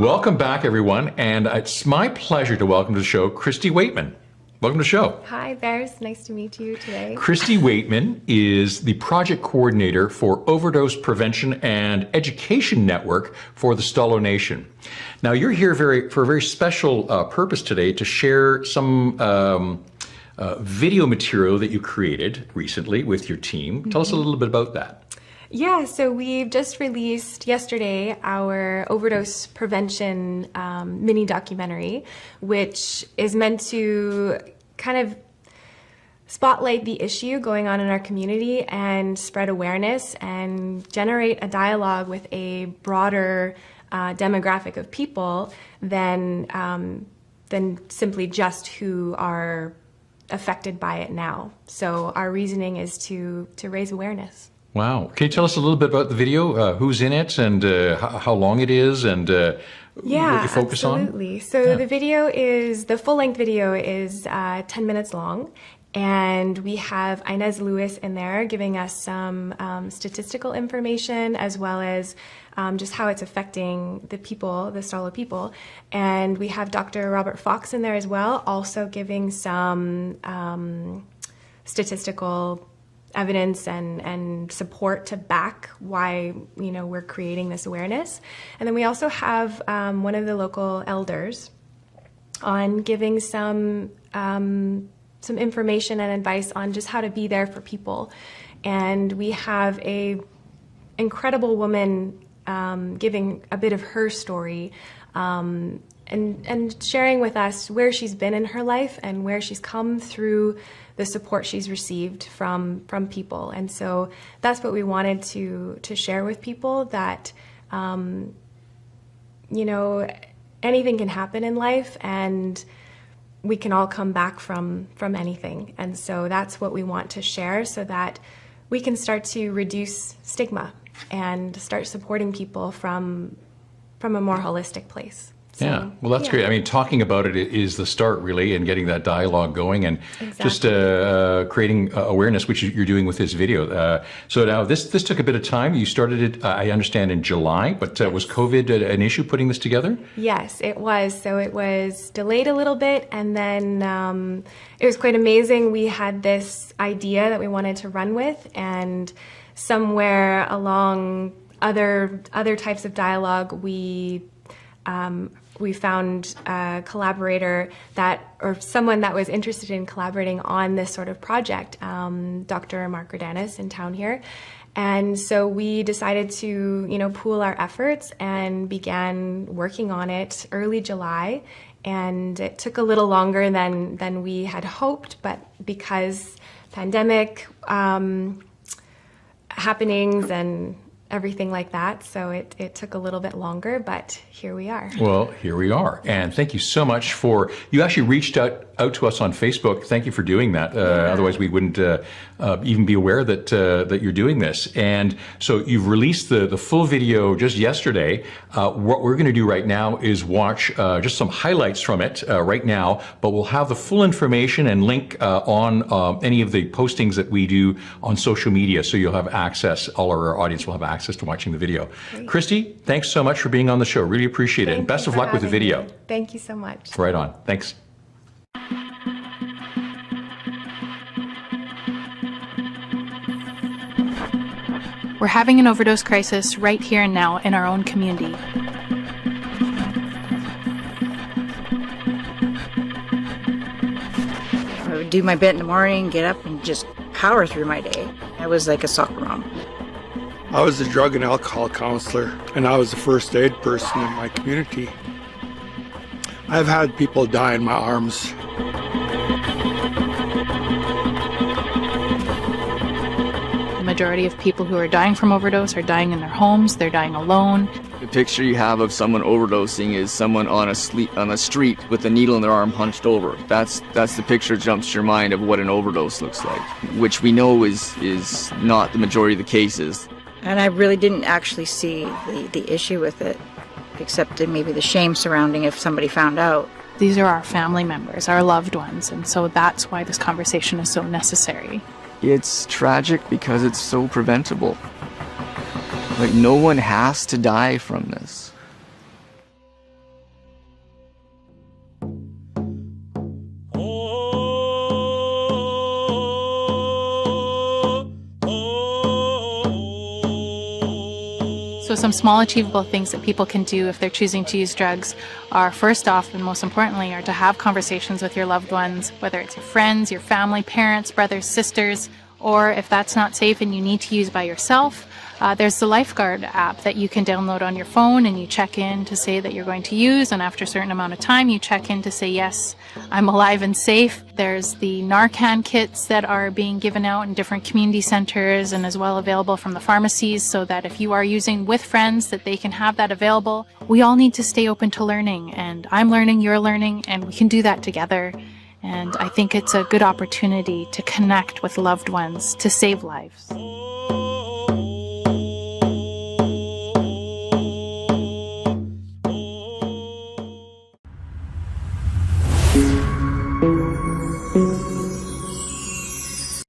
Welcome back, everyone, and it's my pleasure to welcome to the show Christie Weightman. Welcome to the show. Hi, Bears. Nice to meet you today. Christie Weightman is the project coordinator for Overdose Prevention and Education Network for the Stalo Nation. Now, you're here for a very special purpose today to share some video material that you created recently with your team. Tell us a little bit about that. Yeah, so we've just released yesterday our overdose prevention mini documentary, which is meant to kind of spotlight the issue going on in our community and spread awareness and generate a dialogue with a broader demographic of people than simply just who are affected by it now. So our reasoning is to raise awareness. Wow. Can you tell us a little bit about the video, who's in it and how long it is and what you focus on? Absolutely. So the full-length video is 10 minutes long, and we have Inez Lewis in there giving us some statistical information as well as just how it's affecting the people, the Stalo people. And we have Dr. Robert Fox in there as well, also giving some statistical evidence and support to back why we're creating this awareness. And then we also have one of the local elders on giving some information and advice on just how to be there for people. And we have a incredible woman giving a bit of her story and sharing with us where she's been in her life and where she's come through the support she's received from people. And so that's what we wanted to share with people, that anything can happen in life and we can all come back from anything. And so that's what we want to share, so that we can start to reduce stigma and start supporting people from a more holistic place. So, yeah, well, that's great. I mean, talking about it is the start, really, and getting that dialogue going and just creating awareness, which you're doing with this video. So now this took a bit of time. You started it, I understand, in July, but was COVID an issue putting this together? Yes, it was. So it was delayed a little bit, and then it was quite amazing. We had this idea that we wanted to run with, and somewhere along other types of dialogue, we found a collaborator or someone that was interested in collaborating on this sort of project, Dr. Mark Rodanis in town here. And so we decided to, pool our efforts and began working on it early July. And it took a little longer than we had hoped, but because pandemic happenings and everything like that. So it took a little bit longer, but here we are. Well, here we are. And thank you so much you actually reached out to us on Facebook. Thank you for doing that. Otherwise we wouldn't even be aware that you're doing this. And so you've released the full video just yesterday. What we're going to do right now is watch just some highlights from it right now, but we'll have the full information and link on any of the postings that we do on social media. So you'll have access, all our audience will have access to watching the video. Great. Christie, thanks so much for being on the show. Really appreciate it. And best of luck with the video. Thank you so much. Right on. Thanks. We're having an overdose crisis right here and now in our own community. I would do my bit in the morning, get up and just power through my day. I was like a soccer mom. I was a drug and alcohol counselor, and I was the first aid person in my community. I've had people die in my arms. The majority of people who are dying from overdose are dying in their homes, they're dying alone. The picture you have of someone overdosing is someone on a street with a needle in their arm hunched over. That's the picture that jumps to your mind of what an overdose looks like, which we know is not the majority of the cases. And I really didn't actually see the issue with it, except maybe the shame surrounding if somebody found out. These are our family members, our loved ones, and so that's why this conversation is so necessary. It's tragic because it's so preventable. Like, no one has to die from this. So some small achievable things that people can do if they're choosing to use drugs are, first off and most importantly, are to have conversations with your loved ones, whether it's your friends, your family, parents, brothers, sisters, or if that's not safe and you need to use by yourself, there's the Lifeguard app that you can download on your phone, and you check in to say that you're going to use, and after a certain amount of time you check in to say, yes, I'm alive and safe. There's the Narcan kits that are being given out in different community centers and as well available from the pharmacies, so that if you are using with friends, that they can have that available. We all need to stay open to learning, and I'm learning, you're learning, and we can do that together. And I think it's a good opportunity to connect with loved ones to save lives.